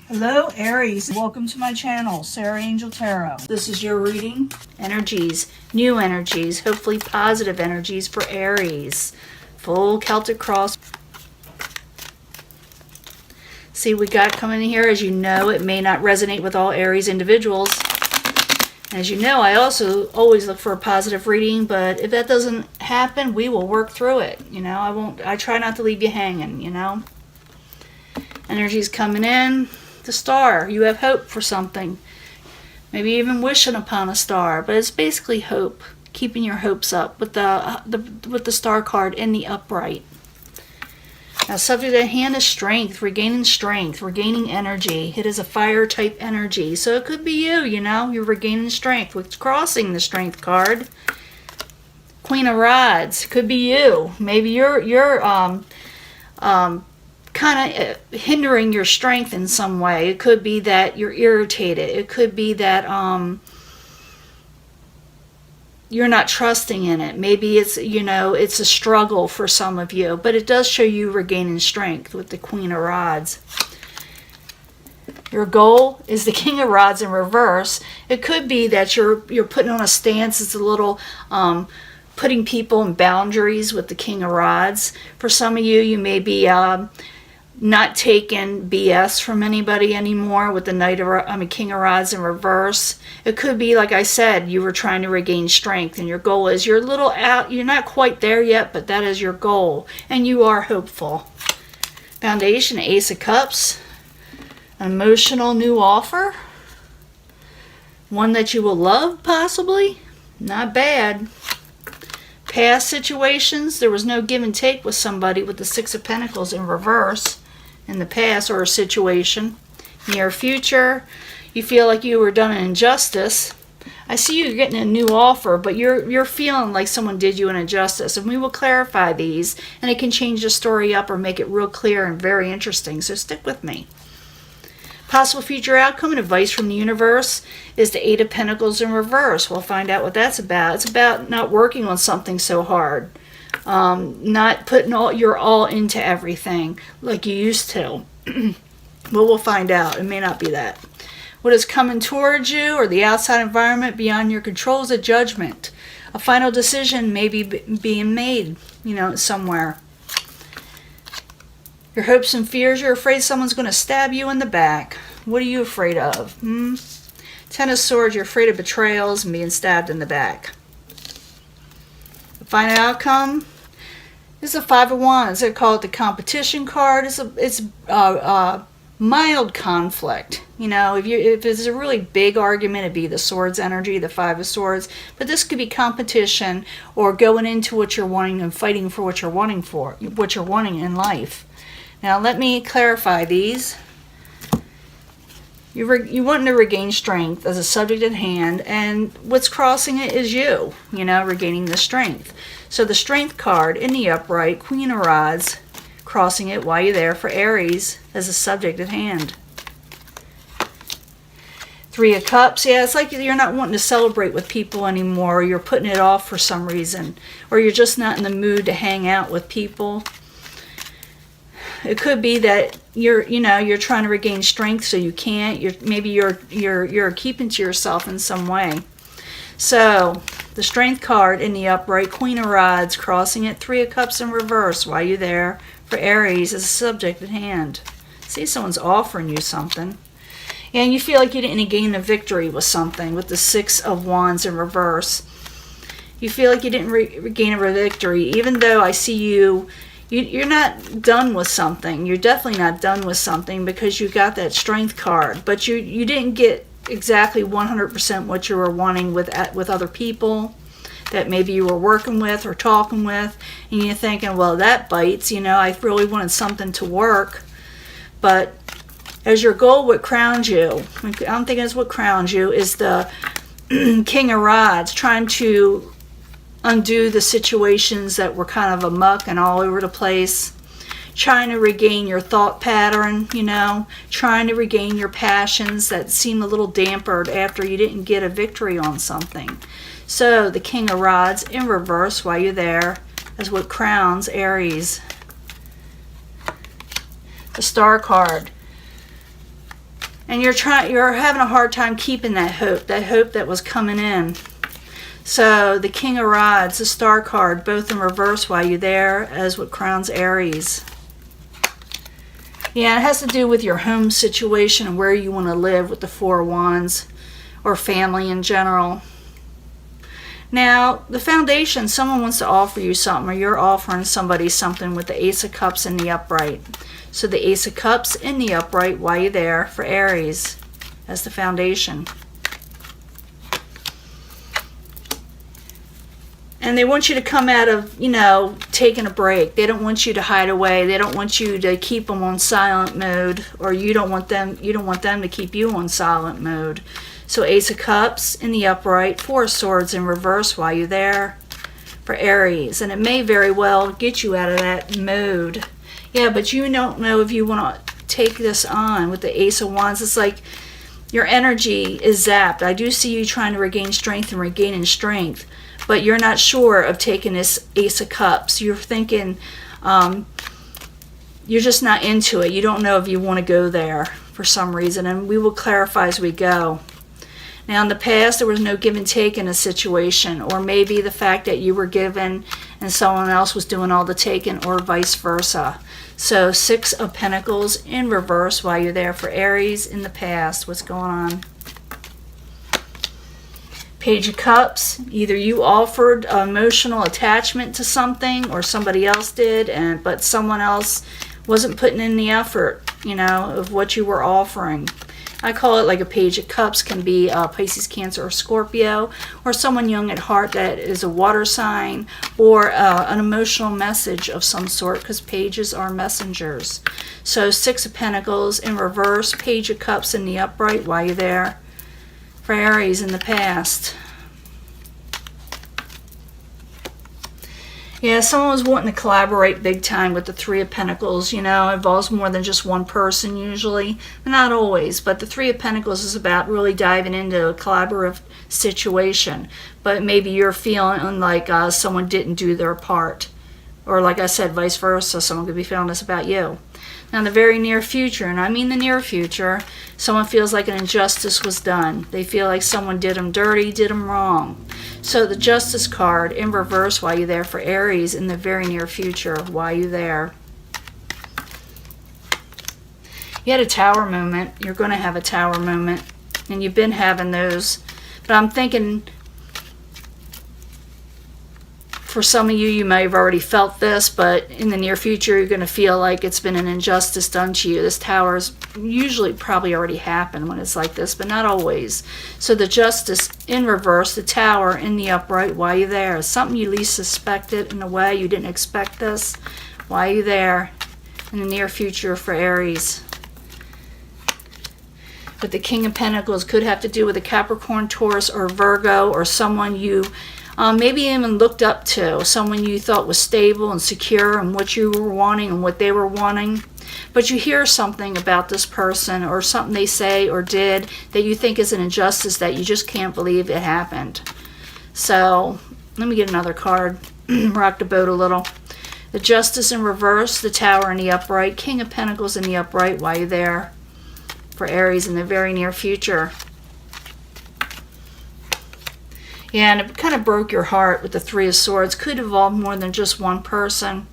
Hello Aries, welcome to my channel, Sarah Angel Tarot. This is your reading. Energies, new energies, hopefully positive energies for Aries. Full Celtic cross. See, we got coming in here. As you know, it may not resonate with all Aries individuals. As you know, I also always look for a positive reading, but if that doesn't happen, we will work through it. You know, I try not to leave you hanging, you know. Energies coming in. The star, you have hope for something. Maybe even wishing upon a star, but it's basically hope. Keeping your hopes up with the star card in the upright. Now, subject at hand is strength, regaining energy. It is a fire type energy, so it could be you. You know, you're regaining strength. With crossing the strength card, Queen of Rods, could be you. Maybe you're kind of hindering your strength in some way. It could be that you're irritated. It could be that you're not trusting in it. Maybe it's, you know, it's a struggle for some of you, but it does show you regaining strength with the Queen of Rods. Your goal is the King of Rods in reverse. It could be that you're putting on a stance. It's a little putting people in boundaries with the King of Rods. For some of you, you may be not taking BS from anybody anymore with the King of Rods in reverse. It could be, like I said, you were trying to regain strength, and your goal is you're a little out. You're not quite there yet, but that is your goal, and you are hopeful. Foundation, Ace of Cups, an emotional new offer, one that you will love, possibly. Not bad. Past situations, there was no give and take with somebody with the Six of Pentacles in reverse in the past, or a situation. Near future, you feel like you were done an injustice. I see you getting a new offer, but you're feeling like someone did you an injustice, and we will clarify these, and it can change the story up or make it real clear and very interesting, so stick with me. Possible future outcome and advice from the universe is the Eight of Pentacles in reverse. We'll find out what that's about. It's about not working on something so hard. Not putting your all into everything like you used to. But we'll find out. It may not be that. What is coming towards you or the outside environment beyond your control is a judgment. A final decision may be being made, you know, somewhere. Your hopes and fears, you're afraid someone's going to stab you in the back. What are you afraid of? Ten of Swords, you're afraid of betrayals and being stabbed in the back. The final outcome is a Five of Wands. They call it the competition card. It's mild conflict. You know, if it's a really big argument, it'd be the Swords energy, the Five of Swords. But this could be competition or going into what you're wanting and fighting for what you're wanting in life. Now, let me clarify these. You want to regain strength as a subject at hand, and what's crossing it is you know, regaining the strength. So the Strength card in the upright, Queen of Rods, crossing it while you're there for Aries as a subject at hand. Three of Cups, yeah, it's like you're not wanting to celebrate with people anymore, or you're putting it off for some reason, or you're just not in the mood to hang out with people. It could be that you're trying to regain strength, so you can't. Maybe you're keeping to yourself in some way. So the Strength card in the upright, Queen of Rods, crossing it, Three of Cups in reverse while you're there for Aries as a subject at hand. See, someone's offering you something, and you feel like you didn't gain a victory with something with the Six of Wands in reverse. You feel like you didn't regain a victory, even though I see you're not done with something. You're definitely not done with something because you got that Strength card. But you didn't get exactly 100% what you were wanting with other people that maybe you were working with or talking with. And you're thinking, well, that bites. You know, I really wanted something to work. But as your goal, what crowns you, I'm thinking is what crowns you, is the King of Rods, trying to undo the situations that were kind of amuck and all over the place, trying to regain your thought pattern, you know, trying to regain your passions that seem a little dampered after you didn't get a victory on something. So the King of Rods in reverse while you're there is what crowns Aries. The Star card, And you're having a hard time keeping that hope that was coming in. So the King of Rods, the Star card, both in reverse while you're there, as what crowns Aries. Yeah, it has to do with your home situation and where you want to live with the Four of Wands, or family in general. Now, the foundation, someone wants to offer you something, or you're offering somebody something with the Ace of Cups in the upright. So the Ace of Cups in the upright while you're there for Aries as the foundation. And they want you to come out of, taking a break. They don't want you to hide away. They don't want you to keep them on silent mode, or you don't want them to keep you on silent mode. So Ace of Cups in the upright, Four of Swords in reverse while you're there for Aries. And it may very well get you out of that mode. Yeah, but you don't know if you want to take this on with the Ace of Wands. It's like your energy is zapped. I do see you trying to regain strength and regaining strength, but you're not sure of taking this Ace of Cups. You're thinking, you're just not into it. You don't know if you want to go there for some reason, and we will clarify as we go. Now, in the past, there was no give and take in a situation, or maybe the fact that you were given and someone else was doing all the taking, or vice versa. So, Six of Pentacles in reverse while you're there for Aries in the past. What's going on? Page of Cups. Either you offered emotional attachment to something, or somebody else did, but someone else wasn't putting in the effort, of what you were offering. I call it like a Page of Cups can be Pisces, Cancer, or Scorpio, or someone young at heart that is a water sign, or an emotional message of some sort, because pages are messengers. So Six of Pentacles in reverse, Page of Cups in the upright while you're there for Aries in the past. Yeah, someone was wanting to collaborate big time with the Three of Pentacles. It involves more than just one person usually. Not always, but the Three of Pentacles is about really diving into a collaborative situation. But maybe you're feeling like someone didn't do their part. Or like I said, vice versa, someone could be feeling this about you. Now, in the very near future, and I mean the near future, someone feels like an injustice was done. They feel like someone did them dirty, did them wrong. So the Justice card in reverse while you're there for Aries in the very near future while you're there. You had a Tower moment. You're going to have a Tower moment. And you've been having those. But I'm thinking, for some of you, you may have already felt this, but in the near future, you're going to feel like it's been an injustice done to you. This Tower's usually probably already happened when it's like this, but not always. So the Justice in reverse, the Tower in the upright while you're there. Something you least suspected in a way. You didn't expect this. While you're there in the near future for Aries. But the King of Pentacles could have to do with a Capricorn, Taurus, or Virgo, or someone you maybe even looked up to, someone you thought was stable and secure and what you were wanting and what they were wanting. But you hear something about this person, or something they say or did that you think is an injustice that you just can't believe it happened. So let me get another card. Rock the boat a little. The Justice in reverse, the Tower in the upright, King of Pentacles in the upright while you're there for Aries in the very near future. Yeah, and it kind of broke your heart with the Three of Swords. Could involve more than just one person.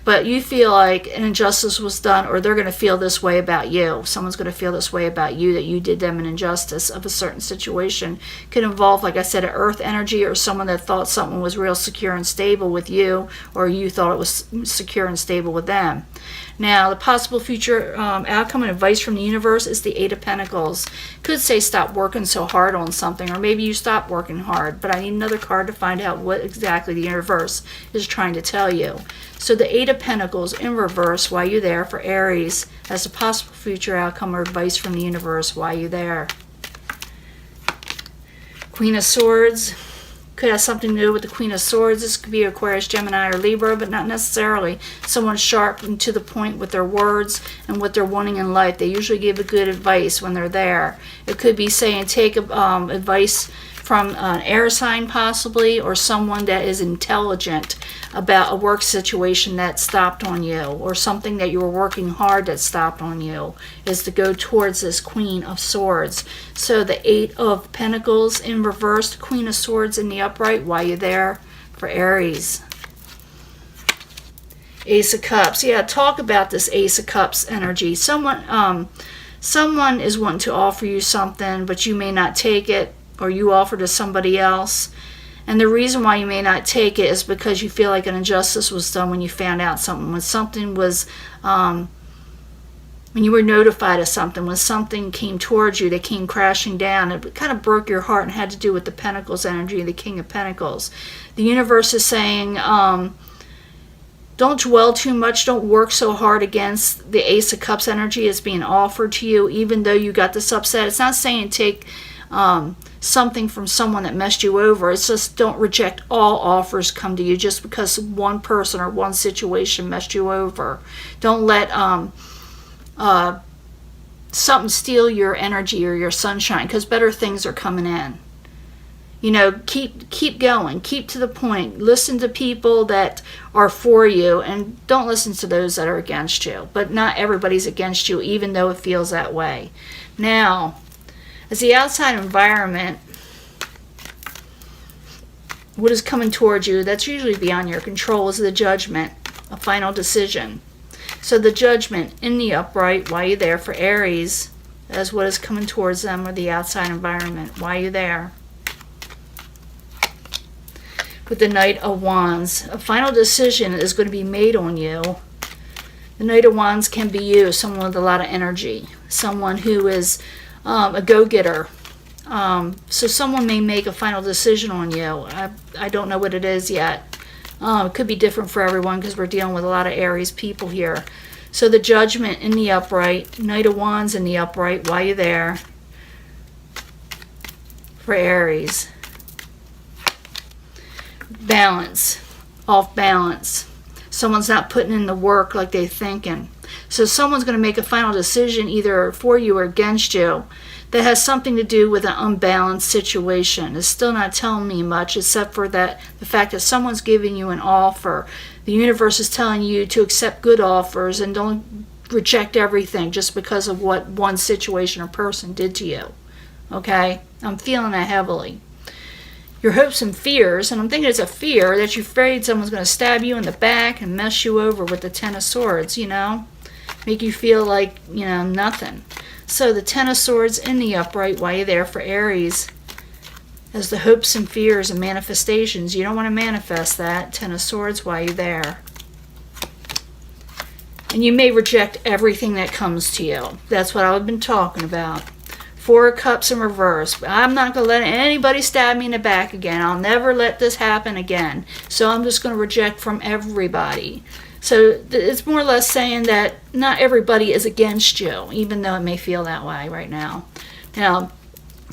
But you feel like an injustice was done, or they're going to feel this way about you. Someone's going to feel this way about you, that you did them an injustice of a certain situation. Could involve, like I said, an earth energy, or someone that thought something was real secure and stable with you, or you thought it was secure and stable with them. Now, the possible future outcome and advice from the universe is the Eight of Pentacles. Could say stop working so hard on something, or maybe you stop working hard, but I need another card to find out what exactly the universe is trying to tell you. So the Eight of Pentacles in reverse while you're there for Aries as a possible future outcome or advice from the universe while you're there. Queen of Swords. Could have something to do with the Queen of Swords. This could be Aquarius, Gemini, or Libra, but not necessarily. Someone sharp and to the point with their words and what they're wanting in life. They usually give a good advice when they're there. It could be saying take advice from an air sign possibly, or someone that is intelligent about a work situation that stopped on you, or something that you were working hard that stopped on you, is to go towards this Queen of Swords. So the Eight of Pentacles in reverse, Queen of Swords in the upright. Why you there? For Aries. Ace of Cups. Yeah, talk about this Ace of Cups energy. Someone is wanting to offer you something, but you may not take it, or you offer to somebody else. And the reason why you may not take it is because you feel like an injustice was done when you found out something. When something was, when you were notified of something, when something came towards you, that came crashing down, it kind of broke your heart and had to do with the Pentacles energy, the King of Pentacles. The universe is saying, don't dwell too much, don't work so hard against the Ace of Cups energy is being offered to you, even though you got this upset. It's not saying take something from someone that messed you over. It's just don't reject all offers come to you just because one person or one situation messed you over. Don't let something steal your energy or your sunshine, because better things are coming in. You know, keep going, keep to the point. Listen to people that are for you, and don't listen to those that are against you. But not everybody's against you, even though it feels that way. Now, as the outside environment, what is coming towards you that's usually beyond your control is the Judgment, a final decision. So the Judgment in the upright, why are you there? For Aries, as what is coming towards them, or the outside environment, why are you there? With the Knight of Wands, a final decision is going to be made on you. The Knight of Wands can be you, someone with a lot of energy, someone who is a go-getter. So someone may make a final decision on you. I don't know what it is yet. It could be different for everyone because we're dealing with a lot of Aries people here. So the Judgment in the upright, Knight of Wands in the upright, why are you there? For Aries. Balance, off balance. Someone's not putting in the work like they're thinking. So someone's going to make a final decision either for you or against you that has something to do with an unbalanced situation. It's still not telling me much, except for the fact that someone's giving you an offer. The universe is telling you to accept good offers and don't reject everything just because of what one situation or person did to you. Okay? I'm feeling that heavily. Your hopes and fears, and I'm thinking it's a fear that you're afraid someone's going to stab you in the back and mess you over with the Ten of Swords, you know? Make you feel like, you know, nothing. So the Ten of Swords in the upright, why are you there? For Aries, as the hopes and fears and manifestations. You don't want to manifest that. Ten of Swords, why are you there? And you may reject everything that comes to you. That's what I've been talking about. Four of Cups in reverse. I'm not going to let anybody stab me in the back again. I'll never let this happen again. So I'm just going to reject from everybody. So it's more or less saying that not everybody is against you, even though it may feel that way right now. Now,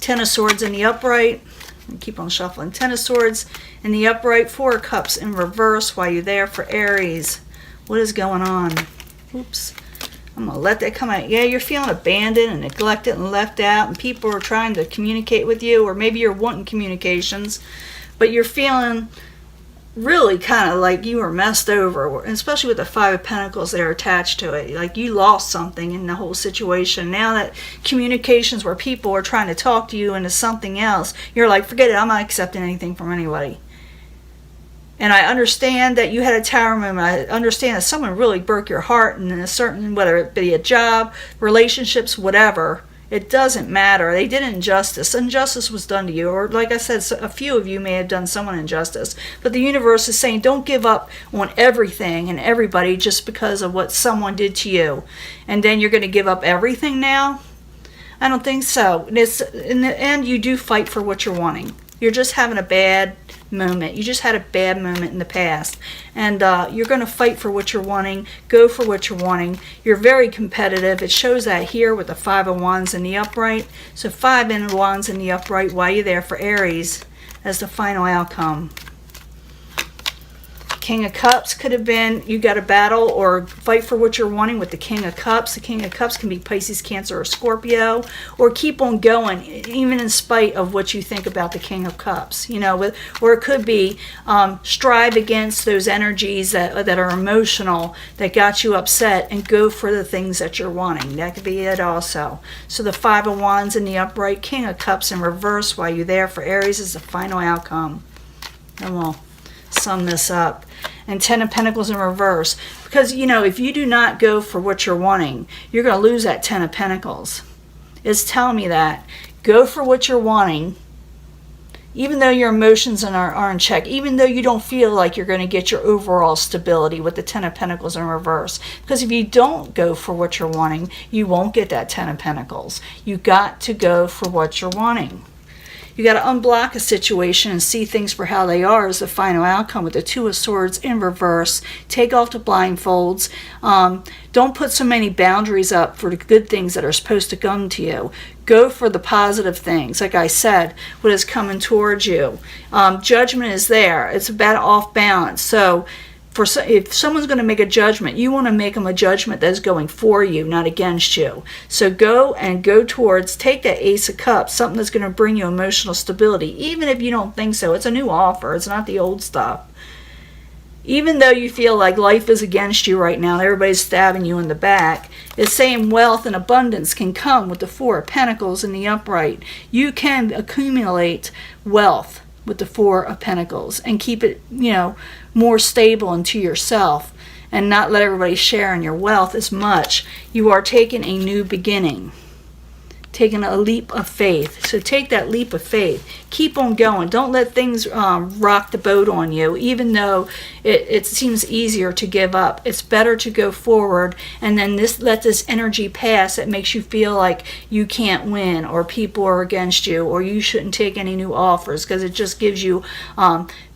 Ten of Swords in the upright. Keep on shuffling. Ten of Swords in the upright. Four of Cups in reverse. Why are you there? For Aries. What is going on? Oops. I'm going to let that come out. Yeah, you're feeling abandoned and neglected and left out, and people are trying to communicate with you, or maybe you're wanting communications, but you're feeling really kind of like you were messed over, especially with the Five of Pentacles that are attached to it. Like you lost something in the whole situation. Now that communications where people are trying to talk to you into something else, you're like, forget it, I'm not accepting anything from anybody. And I understand that you had a tower moment. I understand that someone really broke your heart in a certain, whether it be a job, relationships, whatever. It doesn't matter. They did injustice. Injustice was done to you. Or like I said, a few of you may have done someone injustice. But the universe is saying don't give up on everything and everybody just because of what someone did to you. And then you're going to give up everything now? I don't think so. In the end, you do fight for what you're wanting. You're just having a bad moment. You just had a bad moment in the past, and you're going to fight for what you're wanting, go for what you're wanting. You're very competitive. It shows that here with the Five of Wands in the upright. So Five of Wands in the upright, why are you there? For Aries, as the final outcome. King of Cups could have been you got to battle or fight for what you're wanting with the King of Cups. The King of Cups can be Pisces, Cancer, or Scorpio, or keep on going even in spite of what you think about the King of Cups. You know, or it could be strive against those energies that are emotional that got you upset and go for the things that you're wanting. That could be it also. So the Five of Wands in the upright, King of Cups in reverse while you're there for Aries is the final outcome. And we'll sum this up. And Ten of Pentacles in reverse. Because, you know, if you do not go for what you're wanting, you're going to lose that Ten of Pentacles. It's telling me that. Go for what you're wanting. Even though your emotions are in check. Even though you don't feel like you're going to get your overall stability with the Ten of Pentacles in reverse. Because if you don't go for what you're wanting, you won't get that Ten of Pentacles. You got to go for what you're wanting. You got to unblock a situation and see things for how they are as the final outcome with the Two of Swords in reverse. Take off the blindfolds. Don't put so many boundaries up for the good things that are supposed to come to you. Go for the positive things. Like I said, what is coming towards you. Judgment is there. It's about off balance. So if someone's going to make a judgment, you want to make them a judgment that's going for you, not against you. So go towards, take that Ace of Cups, something that's going to bring you emotional stability. Even if you don't think so, it's a new offer. It's not the old stuff. Even though you feel like life is against you right now and everybody's stabbing you in the back, it's saying wealth and abundance can come with the Four of Pentacles in the upright. You can accumulate wealth with the Four of Pentacles and keep it, you know, more stable into yourself and not let everybody share in your wealth as much. You are taking a new beginning, taking a leap of faith. So take that leap of faith. Keep on going. Don't let things rock the boat on you, even though it seems easier to give up. It's better to go forward and then let this energy pass that makes you feel like you can't win or people are against you or you shouldn't take any new offers, because it just gives you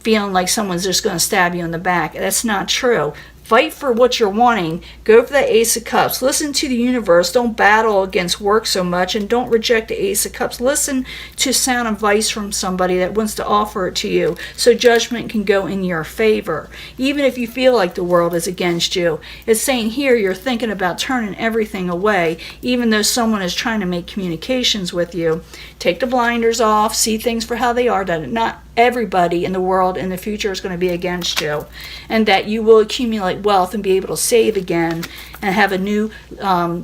feeling like someone's just going to stab you in the back. That's not true. Fight for what you're wanting. Go for the Ace of Cups. Listen to the universe. Don't battle against work so much, and don't reject the Ace of Cups. Listen to sound advice from somebody that wants to offer it to you so judgment can go in your favor. Even if you feel like the world is against you, it's saying here you're thinking about turning everything away, even though someone is trying to make communications with you. Take the blinders off. See things for how they are. That not everybody in the world in the future is going to be against you, and that you will accumulate wealth and be able to save again and have a new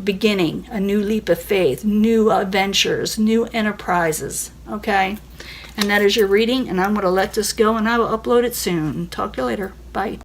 beginning, a new leap of faith, new adventures, new enterprises. Okay, and that is your reading, and I'm going to let this go and I will upload it soon. Talk to you later. Bye.